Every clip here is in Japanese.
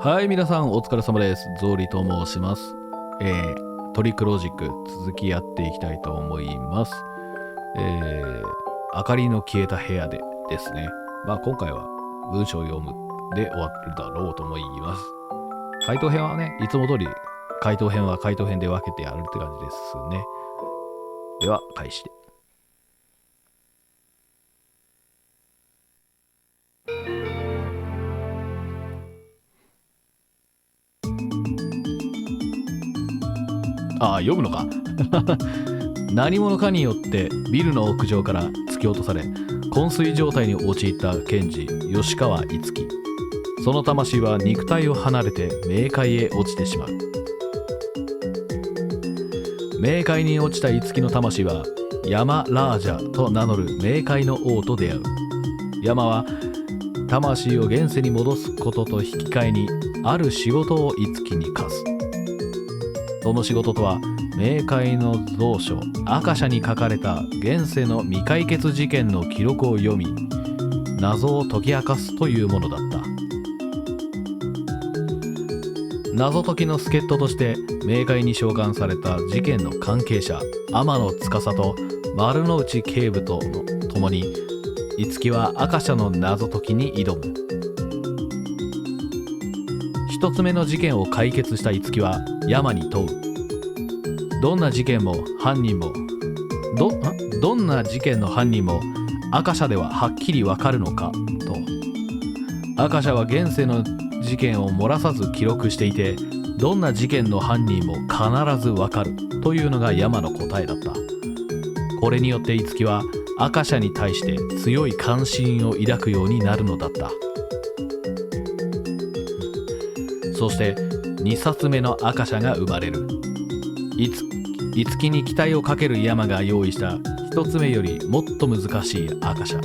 はい、皆さんお疲れ様です。ゾーリと申します。トリックロジック続きやっていきたいと思います。明かりの消えた部屋でですね。今回は文章を読むで終わるだろうと思います。回答編はね、いつも通り回答編は回答編で分けてやるって感じですね。では、開始で。読むのか何者かによってビルの屋上から突き落とされ昏睡状態に陥った検事吉川樹。その魂は肉体を離れて冥界へ落ちてしまう。冥界に落ちた樹の魂はヤマラージャと名乗る冥界の王と出会う。ヤマは魂を現世に戻すことと引き換えにある仕事を樹に課す。その仕事とは冥界の蔵書アカシャに書かれた現世の未解決事件の記録を読み謎を解き明かすというものだった。謎解きの助っ人として冥界に召喚された事件の関係者天野司と丸の内警部と共に樹はアカシャの謎解きに挑む。一つ目の事件を解決した樹は山に問う。どんな事件の犯人もアカシャでははっきりわかるのかと。アカシャは現世の事件を漏らさず記録していてどんな事件の犯人も必ずわかるというのが山の答えだった。これによって樹はアカシャに対して強い関心を抱くようになるのだった。そして2冊目のアカシャが生まれる。樹に期待をかける山が用意した1つ目よりもっと難しいアカシャ。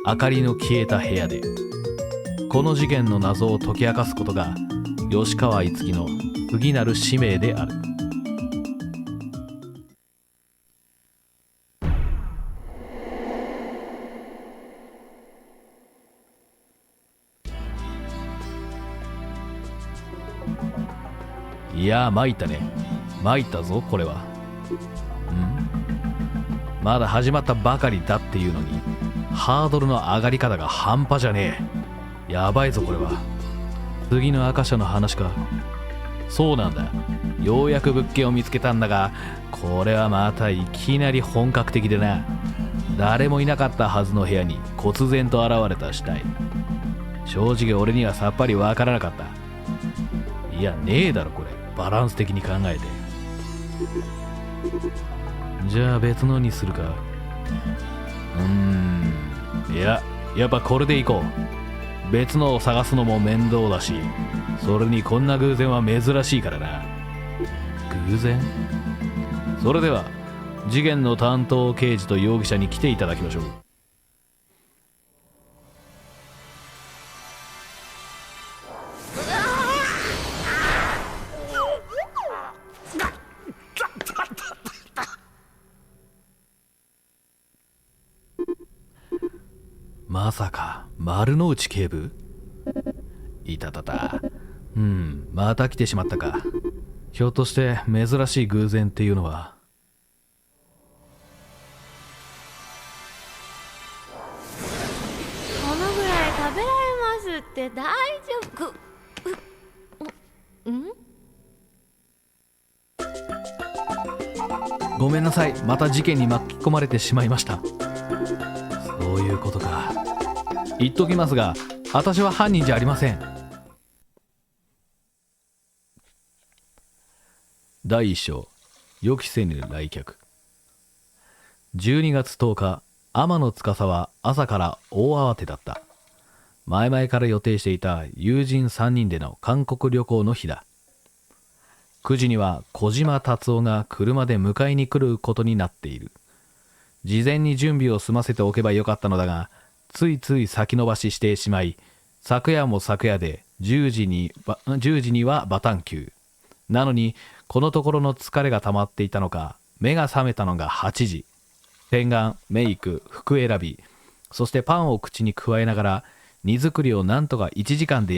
明かりの消えた部屋でこの事件の謎を解き明かすことが吉川樹の次なる使命である。いやー参ったね。参ったぞこれは。まだ始まったばかりだっていうのにハードルの上がり方が半端じゃねえ。やばいぞこれは。次のアカシャの話か。そうなんだ。ようやく物件を見つけたんだがこれはまたいきなり本格的でな。誰もいなかったはずの部屋に忽然と現れた死体。正直俺にはさっぱりわからなかった。いやねえだろこれ、バランス的に考えて。じゃあ別のにするか。いややっぱこれでいこう。別のを探すのも面倒だしそれにこんな偶然は珍しいからな。偶然？それでは事件の担当刑事と容疑者に来ていただきましょう。まさか丸の内警部？いたたた。また来てしまったか。ひょっとして珍しい偶然っていうのは。このぐらい食べられますって大丈夫。ごめんなさい、また事件に巻き込まれてしまいました。そういうことか。言っときますが私は犯人じゃありません。第一章、予期せぬ来客。12月10日、天野司は朝から大慌てだった。前々から予定していた友人3人での韓国旅行の日だ。9時には小島達夫が車で迎えに来ることになっている。事前に準備を済ませておけばよかったのだがついつい先延ばししてしまい、昨夜も昨夜で10時にはバタンキュー。なのにこのところの疲れが溜まっていたのか目が覚めたのが8時。洗顔、メイク、服選び、そしてパンを口に加えながら荷造りをなんとか1時間で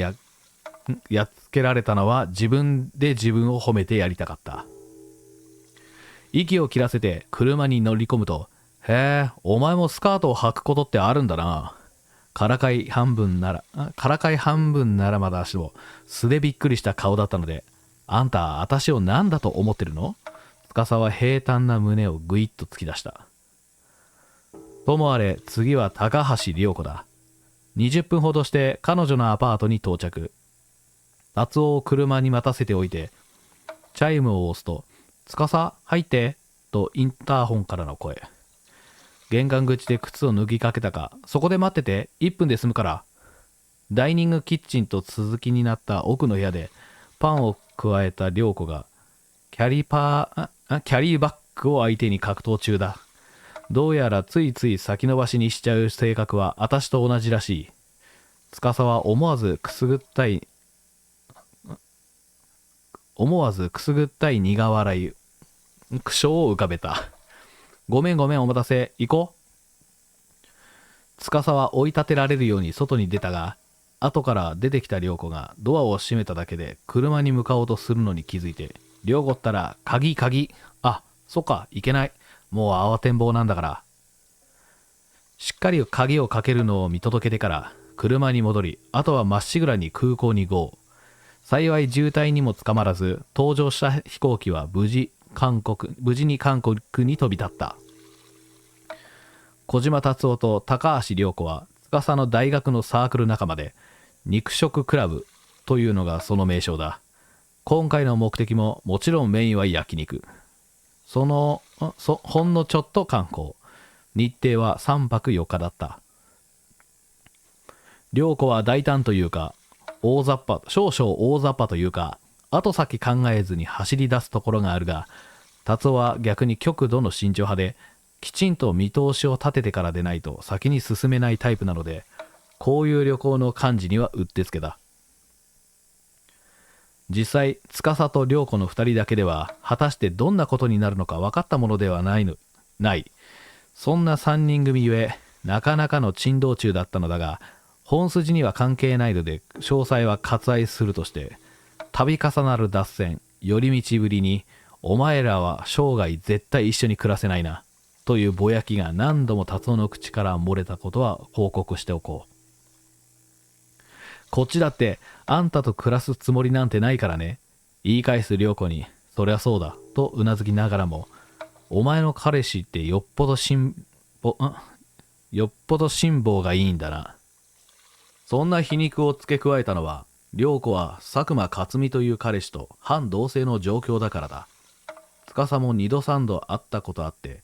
やっつけられたのは自分で自分を褒めてやりたかった。息を切らせて車に乗り込むと、へえ、お前もスカートを履くことってあるんだな。からかい半分ならまだしも、素でびっくりした顔だったので、あんた、私を何だと思ってるの？司は平坦な胸をぐいっと突き出した。ともあれ、次は高橋涼子だ。20分ほどして彼女のアパートに到着。達夫を車に待たせておいて、チャイムを押すと、司、入って、とインターホンからの声。玄関口で靴を脱ぎかけたか、そこで待ってて、1分で済むから。ダイニングキッチンと続きになった奥の部屋で、パンを加えた涼子が、キャリーバッグを相手に格闘中だ。どうやらついつい先延ばしにしちゃう性格は私と同じらしい。司は思わずくすぐったい苦笑い、苦笑を浮かべた。ごめんお待たせ、行こう。司は追い立てられるように外に出たが、後から出てきた涼子がドアを閉めただけで車に向かおうとするのに気づいて、涼子ったら鍵、あ、そっか、いけない。もう慌てんぼうなんだから。しっかり鍵をかけるのを見届けてから車に戻り、あとはまっしぐらに空港にゴー。幸い渋滞にも捕まらず、搭乗した飛行機は無事に韓国に飛び立った。小島達夫と高橋涼子は司の大学のサークル仲間で、肉食クラブというのがその名称だ。今回の目的ももちろんメインは焼肉。ほんのちょっと観光。日程は3泊4日だった。涼子は大胆というか、少々大雑把というか、後先考えずに走り出すところがあるが、達夫は逆に極度の慎重派で、きちんと見通しを立ててからでないと先に進めないタイプなので、こういう旅行の幹事にはうってつけだ。実際、司と涼子の2人だけでは、果たしてどんなことになるのか分かったものではない。そんな3人組ゆえ、なかなかの珍道中だったのだが、本筋には関係ないので、詳細は割愛するとして、度重なる脱線、寄り道ぶりに、お前らは生涯絶対一緒に暮らせないな、というぼやきが何度も達夫の口から漏れたことは報告しておこう。こっちだってあんたと暮らすつもりなんてないからね。言い返す涼子に、そりゃそうだとうなずきながらも、お前の彼氏ってよっぽど辛抱がいいんだな。そんな皮肉を付け加えたのは、涼子は佐久間克美という彼氏と半同棲の状況だからだ。司も2度3度会ったことあって、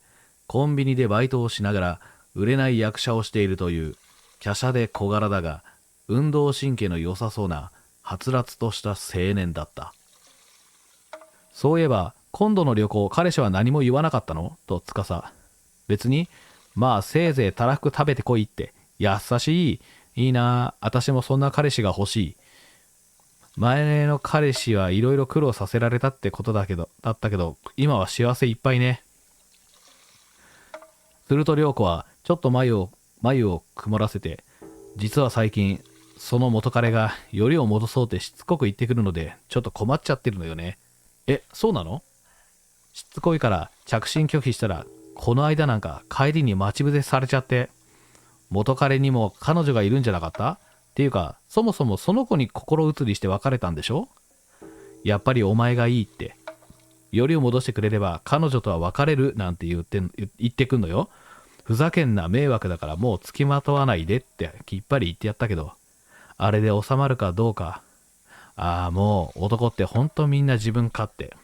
コンビニでバイトをしながら売れない役者をしているという華奢で小柄だが運動神経の良さそうなはつらつとした青年だった。そういえば今度の旅行彼氏は何も言わなかったのと司。別に、まあせいぜいたらふく食べてこいって。優しい。いいな、私もそんな彼氏が欲しい。前の彼氏はいろいろ苦労させられたってことだったけど今は幸せいっぱいね。すると涼子はちょっと眉を曇らせて、実は最近その元彼がよりを戻そうってしつこく言ってくるのでちょっと困っちゃってるのよね。え、そうなの？しつこいから着信拒否したら、この間なんか帰りに待ち伏せされちゃって。元彼にも彼女がいるんじゃなかった？っていうか、そもそもその子に心移りして別れたんでしょ？やっぱりお前がいいって。よりを戻してくれれば彼女とは別れるなんて言ってくんのよ。ふざけんな、迷惑だからもう付きまとわないでってきっぱり言ってやったけど、あれで収まるかどうか。ああ、もう男ってほんとみんな自分勝手。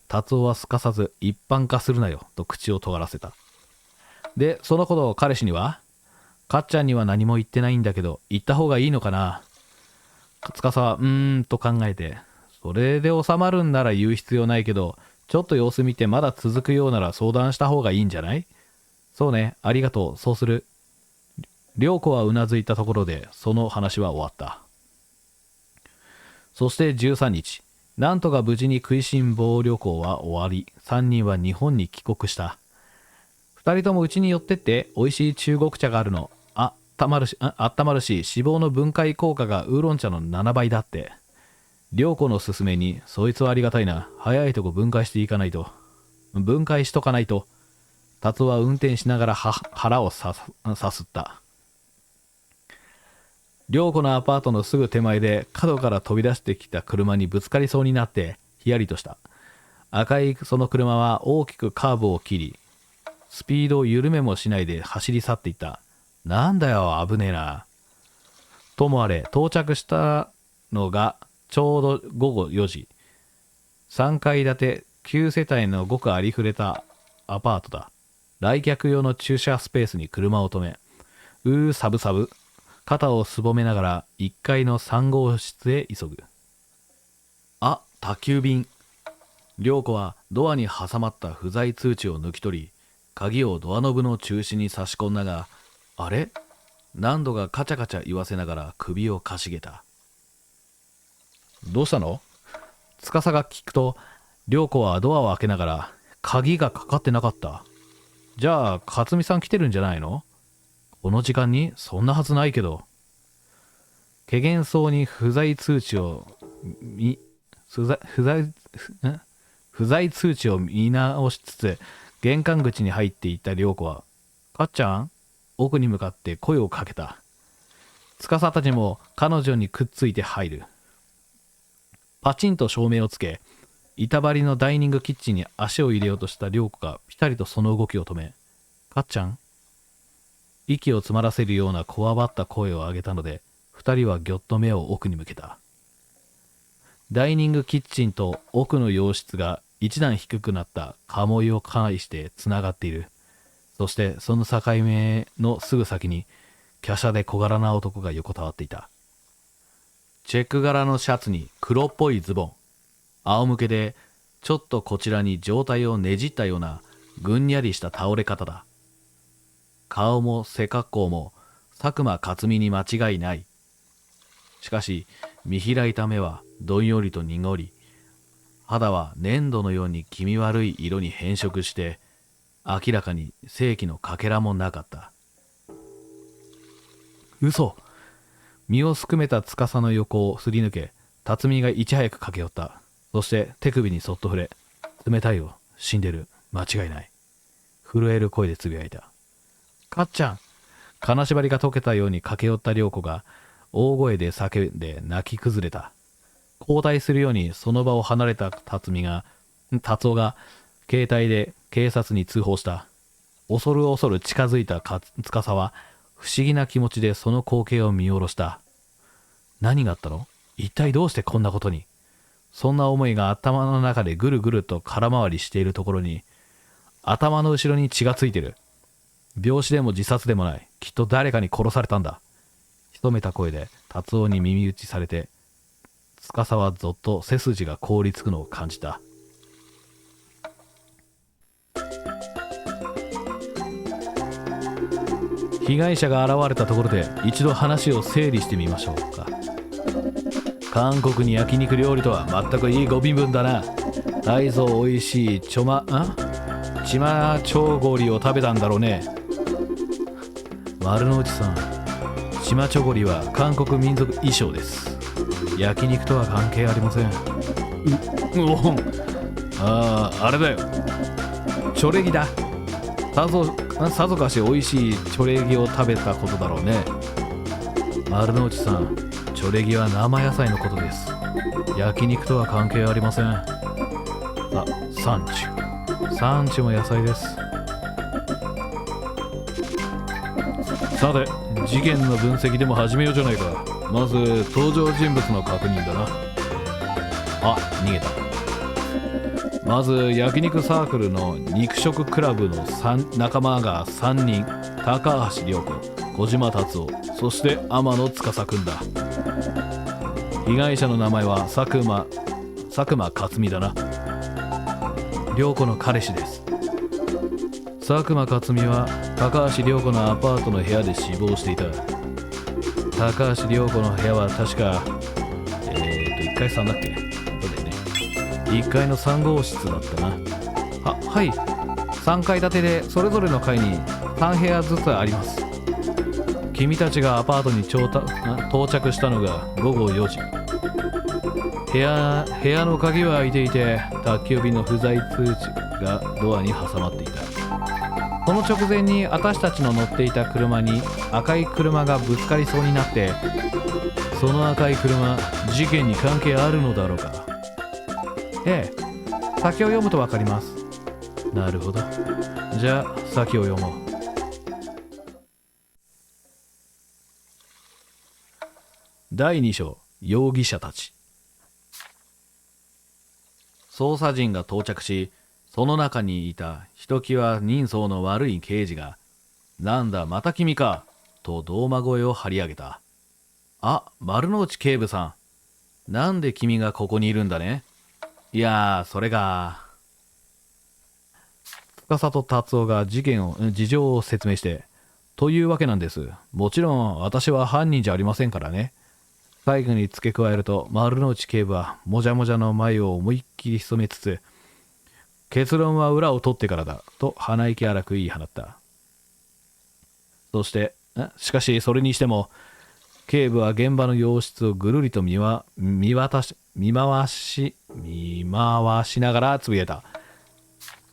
達夫はすかさず一般化するなよと口を尖らせた。で、そのことを彼氏には？かっちゃんには何も言ってないんだけど言った方がいいのかな。司はと考えて、それで収まるんなら言う必要ないけど、ちょっと様子見てまだ続くようなら相談した方がいいんじゃない？そうね、ありがとう、そうする。涼子はうなずいたところでその話は終わった。そして13日、なんとか無事に食いしん坊旅行は終わり、3人は日本に帰国した。2人ともうちに寄ってって美味しい中国茶があるの。あ、温まるし、脂肪の分解効果がウーロン茶の7倍だって。涼子の勧めに、そいつはありがたいな。早いとこ分解していかないと。分解しとかないと。達夫は運転しながら腹をさすった。涼子のアパートのすぐ手前で角から飛び出してきた車にぶつかりそうになってヒヤリとした。赤いその車は大きくカーブを切り、スピードを緩めもしないで走り去っていった。なんだよ、危ねえな。ともあれ、到着したのがちょうど午後4時。3階建て9世帯のごくありふれたアパートだ。来客用の駐車スペースに車を止め、サブサブ。肩をすぼめながら1階の3号室へ急ぐ。あ、宅急便。涼子はドアに挟まった不在通知を抜き取り、鍵をドアノブの中心に差し込んだが、あれ？何度かカチャカチャ言わせながら首をかしげた。どうしたの？司が聞くと、涼子はドアを開けながら、鍵がかかってなかった。じゃあ、克美さん来てるんじゃないの？この時間に？そんなはずないけど。怪げそうに不在通知を見直しつつ、玄関口に入っていった涼子は、かっちゃん？奥に向かって声をかけた。司たちも彼女にくっついて入る。パチンと照明をつけ、板張りのダイニングキッチンに足を入れようとした涼子がピタリとその動きを止め、かっちゃん？息を詰まらせるようなこわばった声を上げたので、二人はぎょっと目を奥に向けた。ダイニングキッチンと奥の洋室が一段低くなった鴨居を介してつながっている。そしてその境目のすぐ先に華奢で小柄な男が横たわっていた。チェック柄のシャツに黒っぽいズボン、仰向けでちょっとこちらに上体をねじったようなぐんにゃりした倒れ方だ。顔も背格好も佐久間克美に間違いない。しかし見開いた目はどんよりと濁り、肌は粘土のように気味悪い色に変色して、明らかに正気のかけらもなかった。嘘。身をすくめた司の横をすり抜け、辰巳がいち早く駆け寄った。そして手首にそっと触れ、冷たいよ、死んでる、間違いない。震える声でつぶやいた。かっちゃん。金縛りが解けたように駆け寄った涼子が大声で叫んで泣き崩れた。交代するようにその場を離れた達夫が携帯で警察に通報した。恐る恐る近づいた司は不思議な気持ちでその光景を見下ろした。何があったの？一体どうしてこんなことに？そんな思いが頭の中でぐるぐると空回りしているところに、頭の後ろに血がついてる。病死でも自殺でもない。きっと誰かに殺されたんだ。潜めた声で達夫に耳打ちされて、司はぞっと背筋が凍りつくのを感じた。被害者が現れたところで一度話を整理してみましょうか。韓国に焼肉料理とは全くいいご身分だな。大ぞおいしいチマチョゴリを食べたんだろうね。丸の内さん、チマチョゴリは韓国民族衣装です。焼肉とは関係ありません。あれだよ、チョレギだ。さぞかし美味しいチョレギを食べたことだろうね。丸の内さん、チョレギは生野菜のことです。焼肉とは関係ありません。サンチュも野菜です。さて、事件の分析でも始めようじゃないか。まず登場人物の確認だな。逃げた。まず焼肉サークルの肉食クラブの仲間が3人。高橋涼子、小島達夫、そして天野司君だ。被害者の名前は佐久間克美だな。涼子の彼氏です。佐久間克美は高橋涼子のアパートの部屋で死亡していた。高橋涼子の部屋は確か1階3だっけ？そうだよね。1階の3号室だったな。はい。3階建てでそれぞれの階に3部屋ずつあります。君たちがアパートに到着したのが午後4時。部屋の鍵は開いていて、宅急便の不在通知がドアに挟まっていた。その直前に私たちの乗っていた車に赤い車がぶつかりそうになって、その赤い車、事件に関係あるのだろうか。ええ、先を読むとわかります。なるほど。じゃあ先を読もう。第2章、容疑者たち。捜査陣が到着し、その中にいたひときわ人相の悪い刑事が、なんだまた君か、と胴馬声を張り上げた。あ、丸の内警部さん。なんで君がここにいるんだね。いやー、それが。司と達夫が事情を説明して、というわけなんです。もちろん私は犯人じゃありませんからね。最後に付け加えると、丸の内警部はもじゃもじゃの眉を思いっきり潜めつつ、結論は裏を取ってからだ、と鼻息荒く言い放った。そして、しかしそれにしても、警部は現場の様子をぐるりと見回しながらつぶやいた。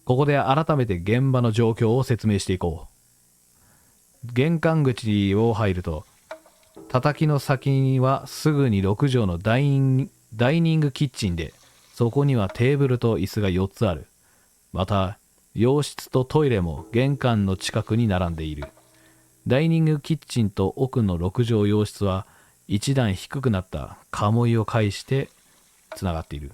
ここで改めて現場の状況を説明していこう。玄関口を入ると、叩きの先にはすぐに6畳のダイニングキッチンで、そこにはテーブルと椅子が4つある。また、洋室とトイレも玄関の近くに並んでいる。ダイニングキッチンと奥の6畳洋室は一段低くなった鴨居を介してつながっている。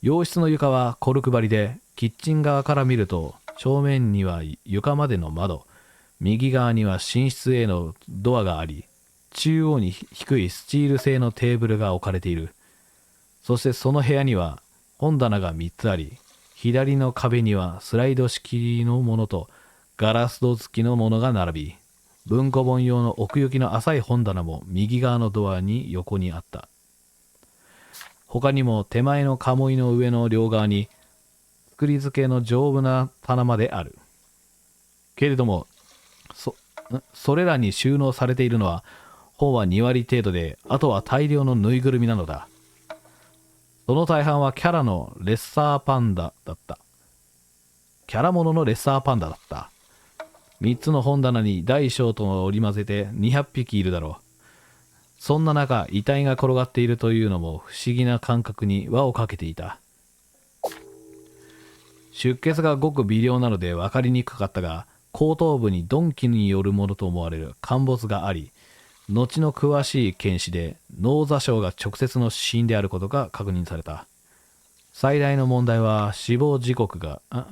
洋室の床はコルク張りで、キッチン側から見ると正面には床までの窓、右側には寝室へのドアがあり、中央に低いスチール製のテーブルが置かれている。そしてその部屋には本棚が3つあり、左の壁にはスライド式のものとガラス戸付きのものが並び、文庫本用の奥行きの浅い本棚も右側のドアに横にあった。他にも手前の鴨居の上の両側に作り付けの丈夫な棚まである。けれども、それらに収納されているのは本は2割程度で、あとは大量のぬいぐるみなのだ。その大半はキャラもののレッサーパンダだった。3つの本棚に大小と織り交ぜて200匹いるだろう。そんな中、遺体が転がっているというのも不思議な感覚に輪をかけていた。出血がごく微量なので分かりにくかったが、後頭部に鈍器によるものと思われる陥没があり、後の詳しい検視で脳挫傷が直接の死因であることが確認された。最大の問題は死亡時刻だが、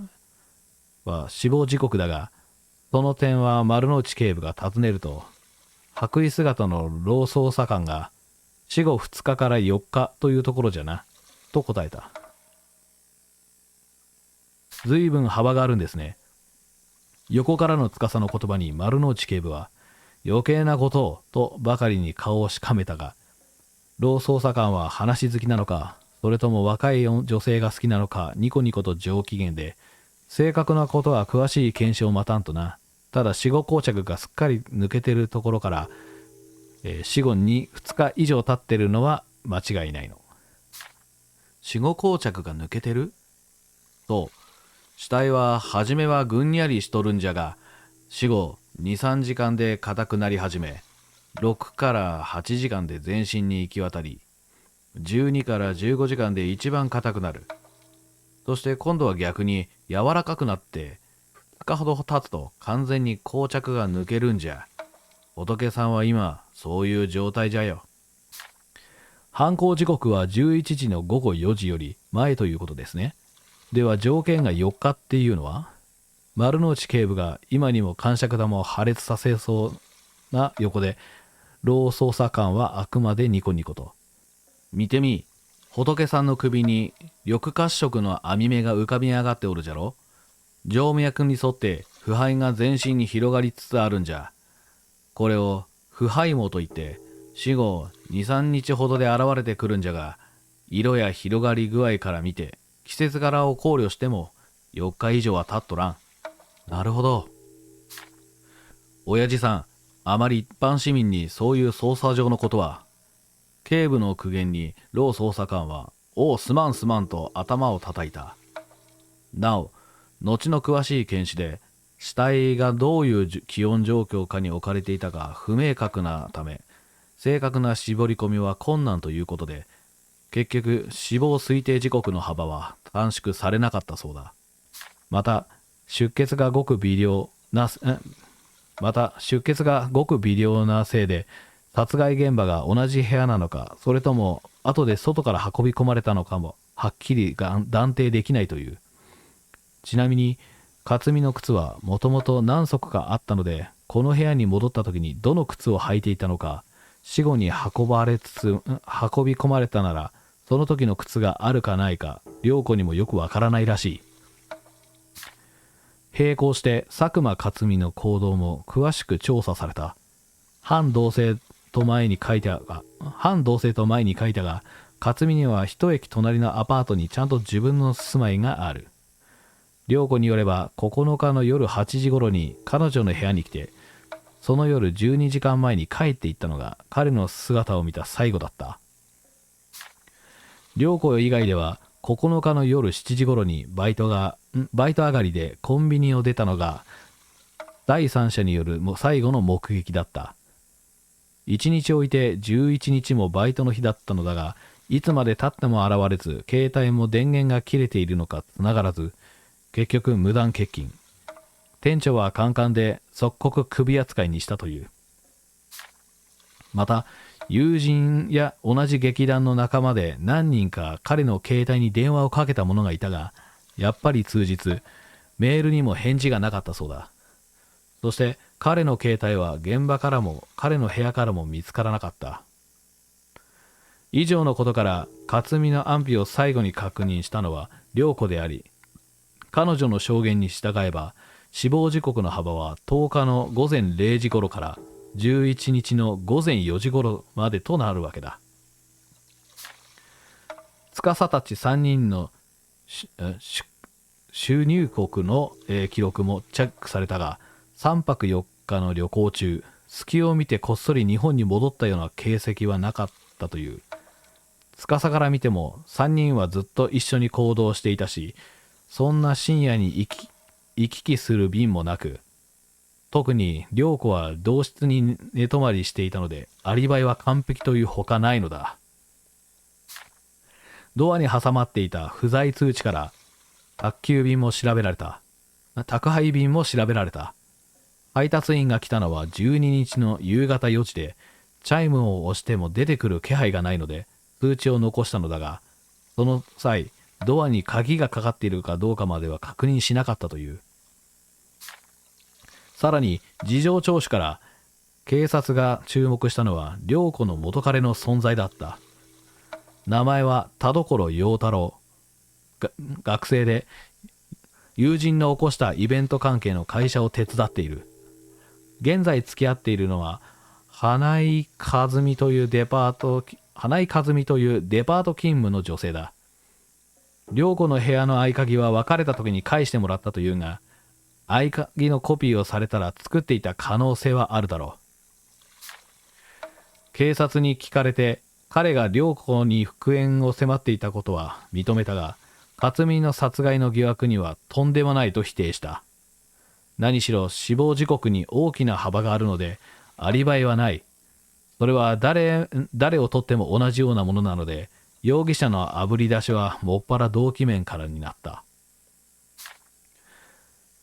その点は丸の内警部が尋ねると、白衣姿の老捜査官が死後2日から4日というところじゃな、と答えた。随分幅があるんですね。横からの司の言葉に丸の内警部は、余計なことをとばかりに顔をしかめたが、老捜査官は話好きなのか、それとも若い女性が好きなのか、ニコニコと上機嫌で、正確なことは詳しい検証を待たんとな。ただ死後硬着がすっかり抜けてるところから、死後に2日以上経ってるのは間違いないの。死後硬着が抜けてる？そう。死体は初めはぐんにゃりしとるんじゃが、死後2、3時間で硬くなり始め、6から8時間で全身に行き渡り、12から15時間で一番硬くなる。そして今度は逆に柔らかくなって、2日ほど経つと完全に膠着が抜けるんじゃ。仏さんは今、そういう状態じゃよ。犯行時刻は11時の午後4時より前ということですね。では条件が4日っていうのは、丸の内警部が今にも感触玉を破裂させそうな横で、老捜査官はあくまでニコニコと。見てみ、仏さんの首に緑褐色の網目が浮かび上がっておるじゃろ。静脈に沿って腐敗が全身に広がりつつあるんじゃ。これを腐敗毛といって、死後2、3日ほどで現れてくるんじゃが、色や広がり具合から見て、季節柄を考慮しても4日以上は経っとらん。なるほど。親父さん、あまり一般市民にそういう捜査上のことは。警部の苦言に老捜査官は、おうすまんすまんと頭を叩いた。なお、後の詳しい検視で、死体がどういう気温状況下に置かれていたか不明確なため、正確な絞り込みは困難ということで、結局死亡推定時刻の幅は短縮されなかったそうだ。また出血がごく微量なせいで殺害現場が同じ部屋なのか、それとも後で外から運び込まれたのかもはっきり断定できないという。ちなみに克巳の靴はもともと何足かあったので、この部屋に戻った時にどの靴を履いていたのか、死後に運び込まれたならその時の靴があるかないか良子にもよくわからないらしい。並行して佐久間克巳の行動も詳しく調査された。反同性と前に書いたが克巳には一駅隣のアパートにちゃんと自分の住まいがある。良子によれば9日の夜8時頃に彼女の部屋に来て、その夜12時間前に帰っていったのが彼の姿を見た最後だった。良子以外では9日の夜7時頃にバイト上がりでコンビニを出たのが第三者による最後の目撃だった。1日置いて11日もバイトの日だったのだが、いつまで経っても現れず、携帯も電源が切れているのか繋がらず、結局無断欠勤。店長はカンカンで即刻首扱いにしたという。また友人や同じ劇団の仲間で何人か彼の携帯に電話をかけた者がいたが、やっぱり通じず、メールにも返事がなかったそうだ。そして彼の携帯は現場からも彼の部屋からも見つからなかった。以上のことから克巳の安否を最後に確認したのは良子であり、彼女の証言に従えば死亡時刻の幅は10日の午前0時頃から11日の午前4時頃までとなるわけだ。司たち3人の出入国の記録もチェックされたが、3泊4日の旅行中、隙を見てこっそり日本に戻ったような形跡はなかったという。司から見ても3人はずっと一緒に行動していたし、そんな深夜に行き来する便もなく、特に良子は同室に寝泊まりしていたので、アリバイは完璧というほかないのだ。ドアに挟まっていた不在通知から宅配便も調べられた。配達員が来たのは12日の夕方4時で、チャイムを押しても出てくる気配がないので通知を残したのだが、その際ドアに鍵がかかっているかどうかまでは確認しなかったという。さらに事情聴取から警察が注目したのは良子の元彼の存在だった。名前は田所陽太郎。学生で友人の起こしたイベント関係の会社を手伝っている。現在付き合っているのは花井和美というデパート勤務の女性だ。良子の部屋の合鍵は別れた時に返してもらったというが、合鍵のコピーをされたら作っていた可能性はあるだろう。警察に聞かれて彼が良子に復縁を迫っていたことは認めたが、克巳の殺害の疑惑にはとんでもないと否定した。何しろ死亡時刻に大きな幅があるのでアリバイはない。それは誰をとっても同じようなものなので、容疑者のあぶり出しはもっぱら動機面からになった。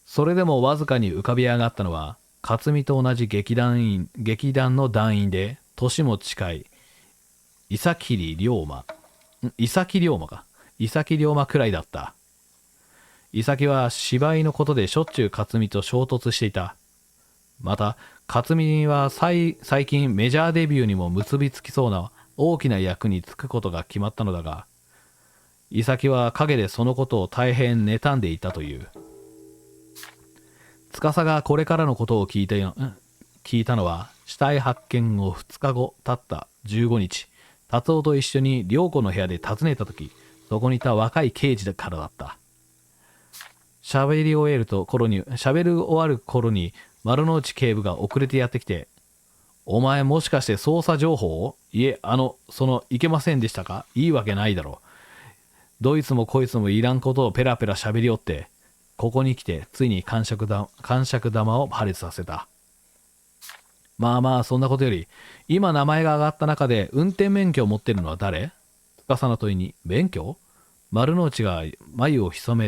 それでもわずかに浮かび上がったのは、克巳と同じ劇団の団員で年も近い伊崎龍馬くらいだった。伊崎は芝居のことでしょっちゅう克巳と衝突していた。また克巳は最近メジャーデビューにも結びつきそうな大きな役に就くことが決まったのだが、伊崎は陰でそのことを大変妬んでいたという。司がこれからのことを聞いたのは、死体発見後2日後経った15日、達夫と一緒に良子の部屋で訪ねたとき、そこにいた若い刑事からだった。喋り終わる頃に丸の内警部が遅れてやってきて、お前もしかして捜査情報を？いえ、いけませんでしたか？いいわけないだろう。どいつもこいつもいらんことをペラペラ喋りよって、ここに来てついに感触玉を破裂させた。まあまあ、そんなことより、今名前が挙がった中で運転免許を持ってるのは誰？司の問いに、免許？丸の内が眉を潜め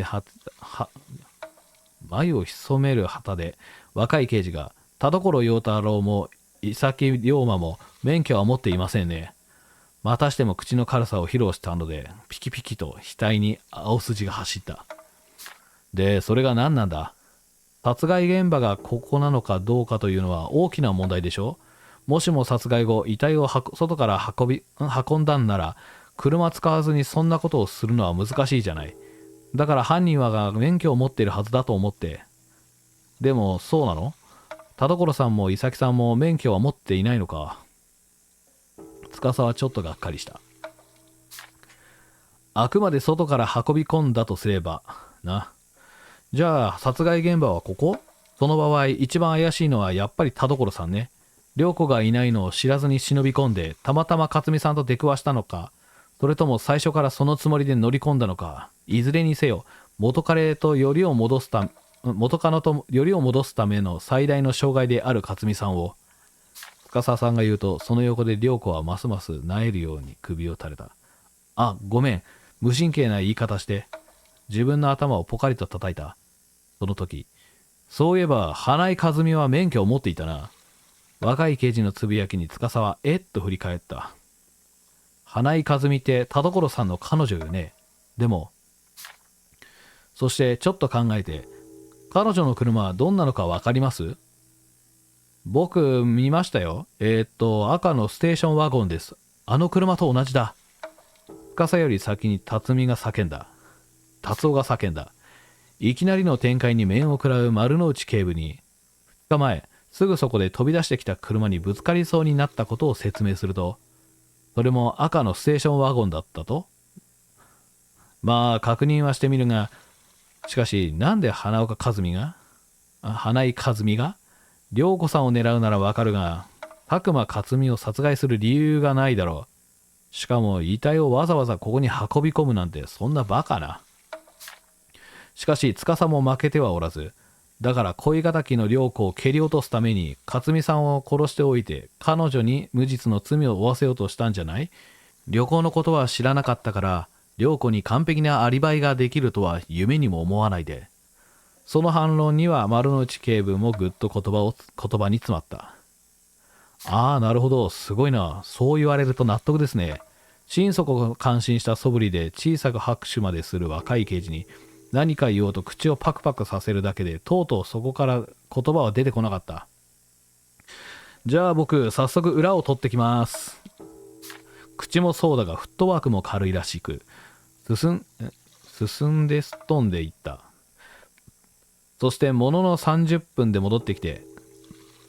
る旗で、若い刑事が、田所陽太郎も伊崎龍馬も免許は持っていませんね。またしても口の軽さを披露したので、ピキピキと額に青筋が走った。で、それが何なんだ？殺害現場がここなのかどうかというのは大きな問題でしょ？もしも殺害後、遺体を外から運んだんなら、車使わずにそんなことをするのは難しいじゃない。だから犯人は免許を持っているはずだと思って。でも、そうなの？田所さんも伊崎さんも免許は持っていないのか。司はちょっとがっかりした。あくまで外から運び込んだとすれば、な。じゃあ、殺害現場はここ？その場合、一番怪しいのはやっぱり田所さんね。涼子がいないのを知らずに忍び込んで、たまたま克美さんと出くわしたのか、それとも最初からそのつもりで乗り込んだのか、いずれにせよ、元カノとよりを戻すための最大の障害である克美さんを、司さんが言うと、その横で涼子はますます萎えるように首を垂れた。あ、ごめん。無神経な言い方して。自分の頭をポカリと叩いた。その時、そういえば、花井和美は免許を持っていたな。若い刑事のつぶやきに司はえっと振り返った。花井和美って田所さんの彼女よね。でも、そしてちょっと考えて、彼女の車はどんなのかわかります？僕見ましたよ。赤のステーションワゴンです。あの車と同じだ。司より先に辰夫が叫んだ。いきなりの展開に面を食らう丸の内警部に、2日前、すぐそこで飛び出してきた車にぶつかりそうになったことを説明すると、それも赤のステーションワゴンだったと？まあ、確認はしてみるが、しかし、なんで花井和美が涼子さんを狙うならわかるが、佐久間克美を殺害する理由がないだろう。しかも、遺体をわざわざここに運び込むなんて、そんなバカな。しかし、司も負けてはおらず、だから恋敵の涼子を蹴り落とすために、克美さんを殺しておいて、彼女に無実の罪を負わせようとしたんじゃない？旅行のことは知らなかったから、涼子に完璧なアリバイができるとは夢にも思わないで。その反論には丸の内警部もぐっと言葉に詰まった。ああ、なるほど、すごいな。そう言われると納得ですね。心底感心した素振りで小さく拍手までする若い刑事に、何か言おうと口をパクパクさせるだけで、とうとうそこから言葉は出てこなかった。じゃあ僕、早速裏を取ってきます。口もそうだが、フットワークも軽いらしく、進んですっ飛んでいった。そしてものの30分で戻ってきて、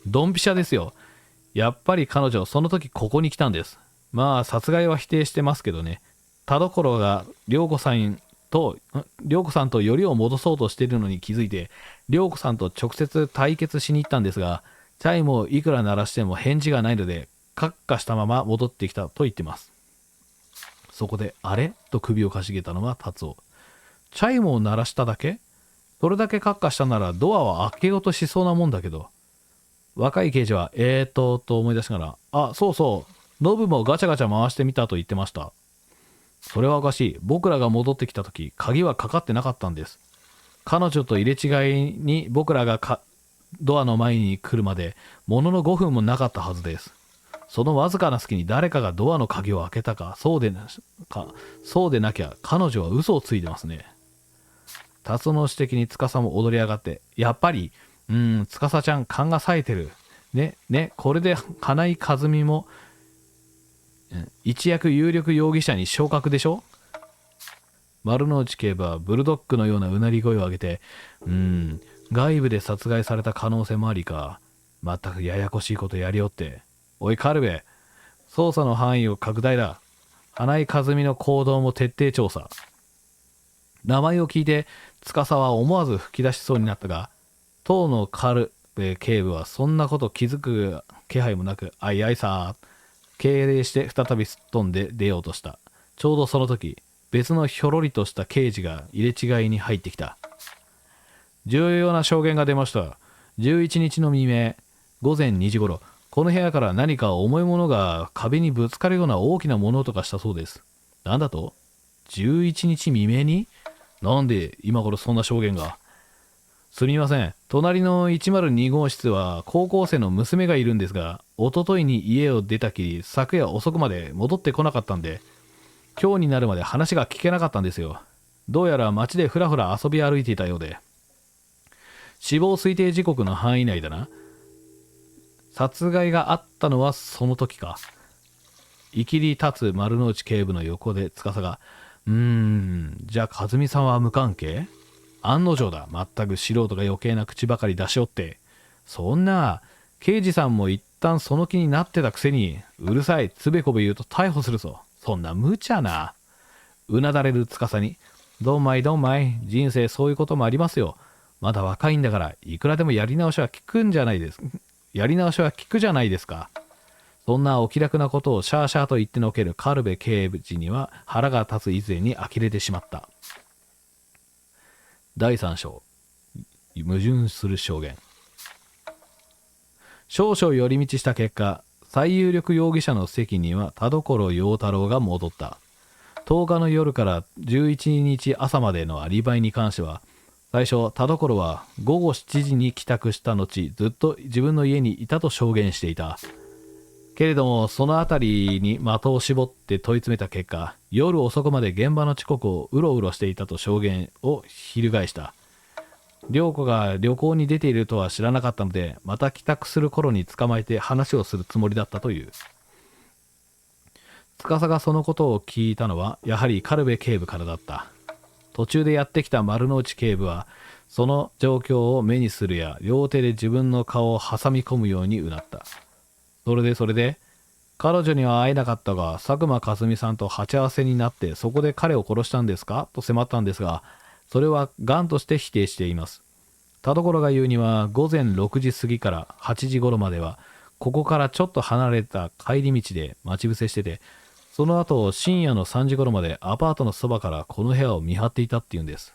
ドンピシャですよ。やっぱり彼女、その時ここに来たんです。まあ、殺害は否定してますけどね。田所が涼子さんとよりを戻そうとしているのに気づいて、涼子さんと直接対決しに行ったんですが、チャイムをいくら鳴らしても返事がないので、カッカしたまま戻ってきたと言ってます。そこで、あれと首をかしげたのは達夫。チャイムを鳴らしただけ？それだけカッカしたならドアは開けようとしそうなもんだけど。若い刑事は、と思い出しながら、あ、そうそう、ノブもガチャガチャ回してみたと言ってました。それはおかしい。僕らが戻ってきた時、鍵はかかってなかったんです。彼女と入れ違いに僕らがドアの前に来るまで、ものの5分もなかったはずです。そのわずかな隙に誰かがドアの鍵を開けたか、そうでなきゃ彼女は嘘をついてますね。達夫の指摘に司も踊り上がって、やっぱり、司ちゃん勘が冴えてる。ね、これで花井和美も、一躍有力容疑者に昇格でしょ？丸の内警部はブルドッグのようなうなり声を上げて、外部で殺害された可能性もありか。まったくややこしいことやりよって。おいカルベ、捜査の範囲を拡大だ。花井和美の行動も徹底調査。名前を聞いて司は思わず吹き出しそうになったが、当の部警部はそんなこと気づく気配もなく、あいあいさー、敬礼して再びすっ飛んで出ようとした。ちょうどその時、別のひょろりとした刑事が入れ違いに入ってきた。重要な証言が出ました。11日の未明、午前2時頃、この部屋から何か重いものが壁にぶつかるような大きな物音がしたそうです。なんだと？ 11 日未明に？なんで今頃そんな証言が？すみません。隣の102号室は高校生の娘がいるんですが、一昨日に家を出たきり、昨夜遅くまで戻ってこなかったんで、今日になるまで話が聞けなかったんですよ。どうやら街でふらふら遊び歩いていたようで。死亡推定時刻の範囲内だな。殺害があったのはその時か。いきり立つ丸の内警部の横で司が、じゃあ和美さんは無関係？案の定だ。全く素人が余計な口ばかり出しおって。そんな、刑事さんも一旦その気になってたくせに、うるさい、つべこべ言うと逮捕するぞ。そんな無茶な。うなだれる司に、どんまいどんまい、人生そういうこともありますよ。まだ若いんだから、いくらでもやり直しは効くんじゃないです。やり直しは効くじゃないですか。そんなお気楽なことをシャーシャーと言ってのけるカルベ刑事には腹が立つ以前に呆れてしまった。第3章、矛盾する証言。少々寄り道した結果、最有力容疑者の席には田所陽太郎が戻った。10日の夜から11日朝までのアリバイに関しては、最初田所は午後7時に帰宅した後、ずっと自分の家にいたと証言していた。けれども、そのあたりに的を絞って問い詰めた結果、夜遅くまで現場の近くをうろうろしていたと証言を翻した。涼子が旅行に出ているとは知らなかったので、また帰宅する頃に捕まえて話をするつもりだったという。司がそのことを聞いたのは、やはり軽部警部からだった。途中でやってきた丸の内警部は、その状況を目にするや、両手で自分の顔を挟み込むようにうなった。それで、彼女には会えなかったが、佐久間和美さんと鉢合わせになって、そこで彼を殺したんですかと迫ったんですが、それは頑として否定しています。田所が言うには、午前6時過ぎから8時頃までは、ここからちょっと離れた帰り道で待ち伏せしてて、その後深夜の3時頃までアパートのそばからこの部屋を見張っていたっていうんです。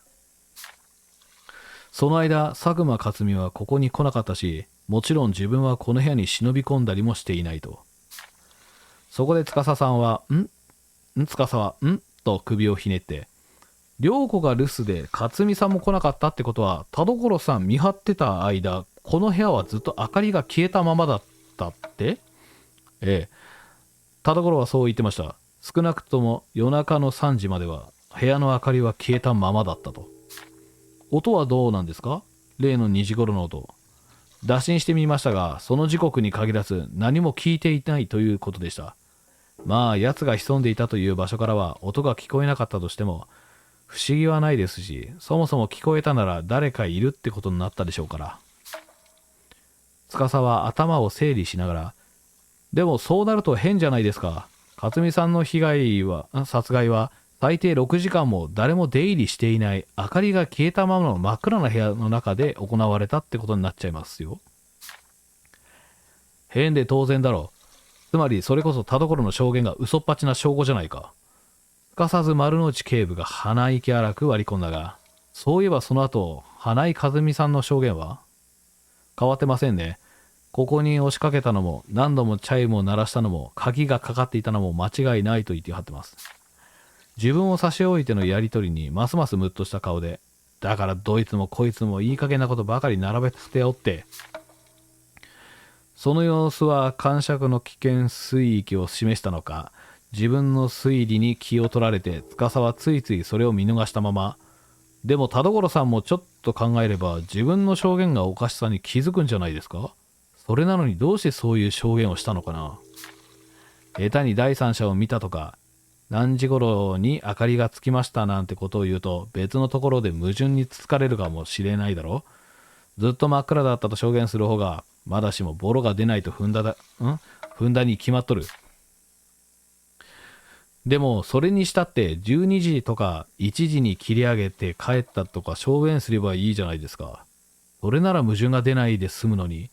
その間、佐久間克美はここに来なかったし、もちろん自分はこの部屋に忍び込んだりもしていないと。そこで司さんは、司は、と首をひねって、涼子が留守で克美さんも来なかったってことは、田所さん見張ってた間、この部屋はずっと明かりが消えたままだったって？ええ。田所はそう言ってました。少なくとも夜中の3時までは部屋の明かりは消えたままだったと。音はどうなんですか？例の2時頃の音。打診してみましたが、その時刻に限らず何も聞いていないということでした。まあ、奴が潜んでいたという場所からは音が聞こえなかったとしても、不思議はないですし、そもそも聞こえたなら誰かいるってことになったでしょうから。司は頭を整理しながら、でもそうなると変じゃないですか。克美さんの殺害は最低6時間も誰も出入りしていない、明かりが消えたままの真っ暗な部屋の中で行われたってことになっちゃいますよ。変で当然だろう。つまりそれこそ田所の証言が嘘っぱちな証拠じゃないか。すかさず丸の内警部が鼻息荒く割り込んだが、そういえばその後、花井和美さんの証言は変わってませんね。ここに押しかけたのも、何度もチャイムを鳴らしたのも、鍵がかかっていたのも間違いないと言ってはってます。自分を差し置いてのやりとりにますますムッとした顔で、だからどいつもこいつもいい加減なことばかり並べておって、その様子は感触の危険水域を示したのか、自分の推理に気を取られて、司はついついそれを見逃したまま、でも田所さんもちょっと考えれば自分の証言がおかしさに気づくんじゃないですか？それなのにどうしてそういう証言をしたのかな。下手に第三者を見たとか、何時頃に明かりがつきましたなんてことを言うと別のところで矛盾につつかれるかもしれないだろ。ずっと真っ暗だったと証言する方がまだしもボロが出ないと踏んだに決まっとる。でもそれにしたって12時とか1時に切り上げて帰ったとか証言すればいいじゃないですか。それなら矛盾が出ないで済むのに、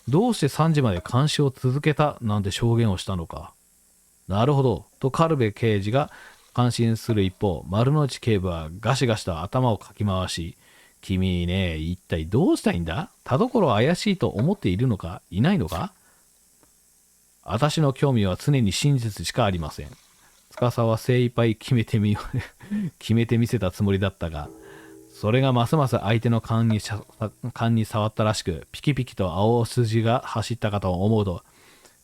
どうして3時まで監視を続けたなんて証言をしたのか。なるほど、とカルベ刑事が感心する一方、丸の内警部はガシガシと頭をかき回し、君ね、一体どうしたいんだ？田所は怪しいと思っているのか、いないのか？私の興味は常に真実しかありません。司は精一杯決めてみせたつもりだったが、それがますます相手の勘に触ったらしく、ピキピキと青筋が走ったかと思うと、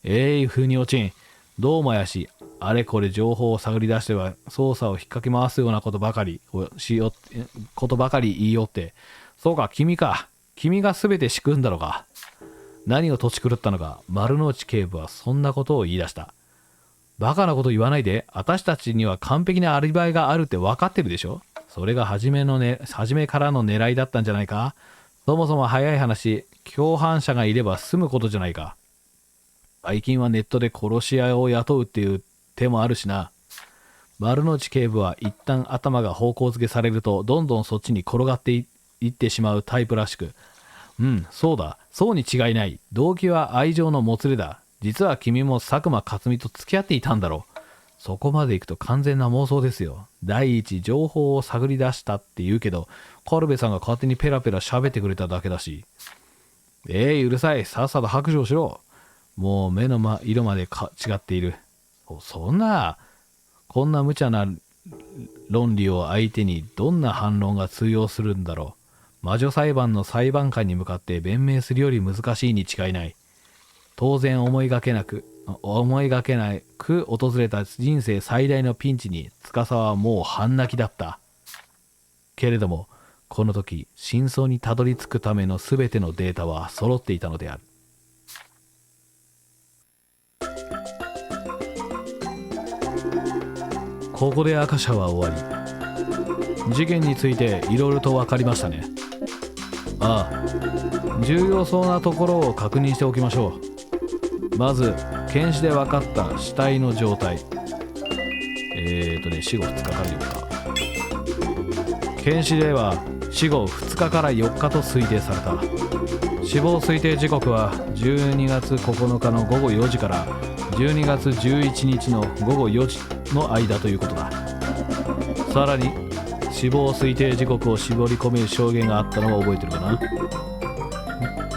風に落ちん。どうもやし、あれこれ情報を探り出しては捜査を引っかき回すようなことばかり言いよって。そうか、君か。君が全て仕組んだのか。何を土地狂ったのか、丸の内警部はそんなことを言い出した。バカなこと言わないで。私たちには完璧なアリバイがあるって分かってるでしょ。それが初めからの狙いだったんじゃないか。そもそも早い話、共犯者がいれば済むことじゃないか。最近はネットで殺し屋を雇うっていう手もあるしな。丸の内警部は一旦頭が方向付けされるとどんどんそっちに転がっていってしまうタイプらしく、そうだ、そうに違いない。動機は愛情のもつれだ。実は君も佐久間克美と付き合っていたんだろう。そこまで行くと完全な妄想ですよ。第一、情報を探り出したって言うけど、カルベさんが勝手にペラペラ喋ってくれただけだし。うるさい。さっさと白状しろ。もう目の色まで違っている。こんな無茶な論理を相手にどんな反論が通用するんだろう。魔女裁判の裁判官に向かって弁明するより難しいに違いない。当然思いがけなく訪れた人生最大のピンチに司はもう半泣きだった。けれどもこの時真相にたどり着くための全てのデータは揃っていたのである。ここで赤社は終わり、事件についていろいろと分かりましたね。ああ、重要そうなところを確認しておきましょう。まず検視で分かった死体の状態。死後2日から4日。検視では死後2日から4日と推定された。死亡推定時刻は12月9日の午後4時から12月11日の午後4時の間ということだ。さらに死亡推定時刻を絞り込める証言があったのは覚えてるかな。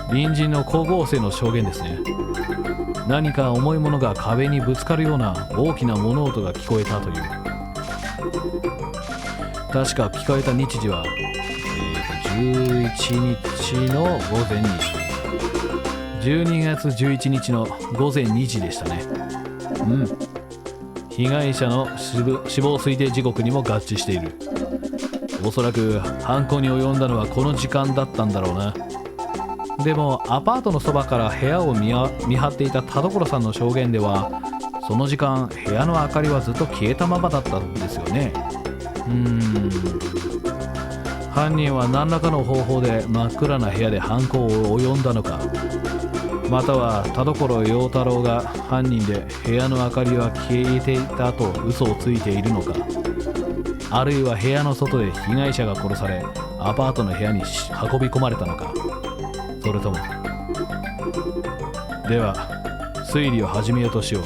隣人の光合成の証言ですね。何か重いものが壁にぶつかるような大きな物音が聞こえたという。確か聞こえた日時は、11日の午前2時。12月11日の午前2時でしたね。被害者の死亡推定時刻にも合致している。おそらく犯行に及んだのはこの時間だったんだろうな。でもアパートのそばから部屋を見張っていた田所さんの証言では、その時間部屋の明かりはずっと消えたままだったんですよね。犯人は何らかの方法で真っ暗な部屋で犯行を及んだのか、または田所陽太郎が犯人で部屋の明かりは消えていたと嘘をついているのか、あるいは部屋の外で被害者が殺されアパートの部屋に運び込まれたのか、それとも。では推理を始めようとしよう。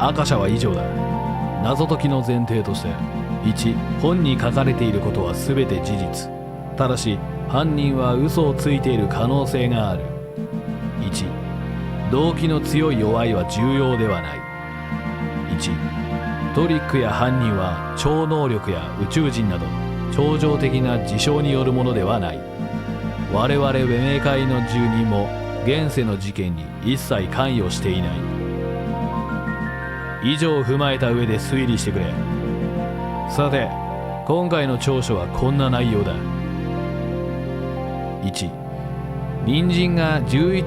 赤社は以上だ。謎解きの前提として、1、本に書かれていることは全て事実。ただし犯人は嘘をついている可能性がある。1、動機の強い弱いは重要ではない。1、トリックや犯人は超能力や宇宙人など超常的な事象によるものではない。我々ウェメ会の住人も現世の事件に一切関与していない。以上を踏まえた上で推理してくれ。さて今回の調書はこんな内容だ。1、隣人が11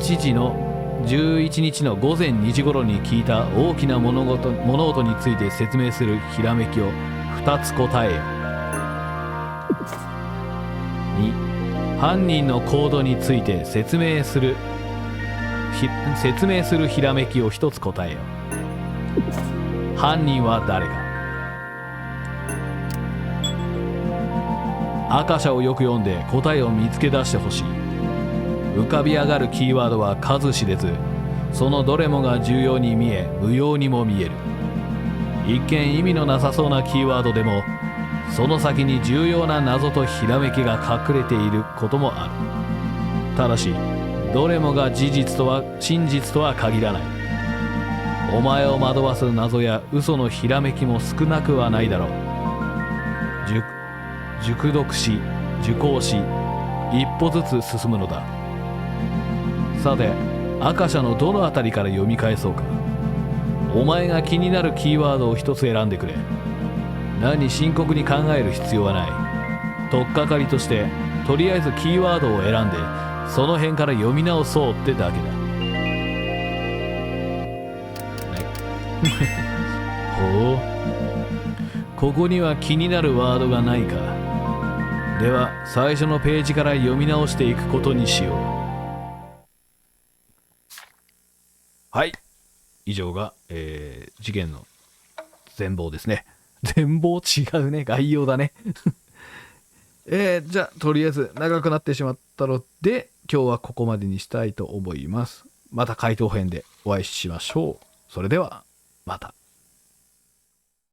日の午前2時頃に聞いた大きな物音について説明するひらめきを2つ答えよ。2、犯人の行動について説明するひらめきを1つ答えよ。犯人は誰か。アカシャをよく読んで答えを見つけ出してほしい。浮かび上がるキーワードは数知れず、そのどれもが重要に見え無用にも見える。一見意味のなさそうなキーワードでも、その先に重要な謎とひらめきが隠れていることもある。ただしどれもが事実とは真実とは限らない。お前を惑わす謎や嘘のひらめきも少なくはないだろう。熟読し受講し一歩ずつ進むのだ。さてアカシャのどのあたりから読み返そうか。お前が気になるキーワードを一つ選んでくれ。何深刻に考える必要はない。取っかかりとしてとりあえずキーワードを選んでその辺から読み直そうってだけだ。ほう、ここには気になるワードがないか。では最初のページから読み直していくことにしよう。はい、以上が、事件の全貌ですね。全貌違うね、概要だね。じゃあとりあえず長くなってしまったので今日はここまでにしたいと思います。また回答編でお会いしましょう。それではまた。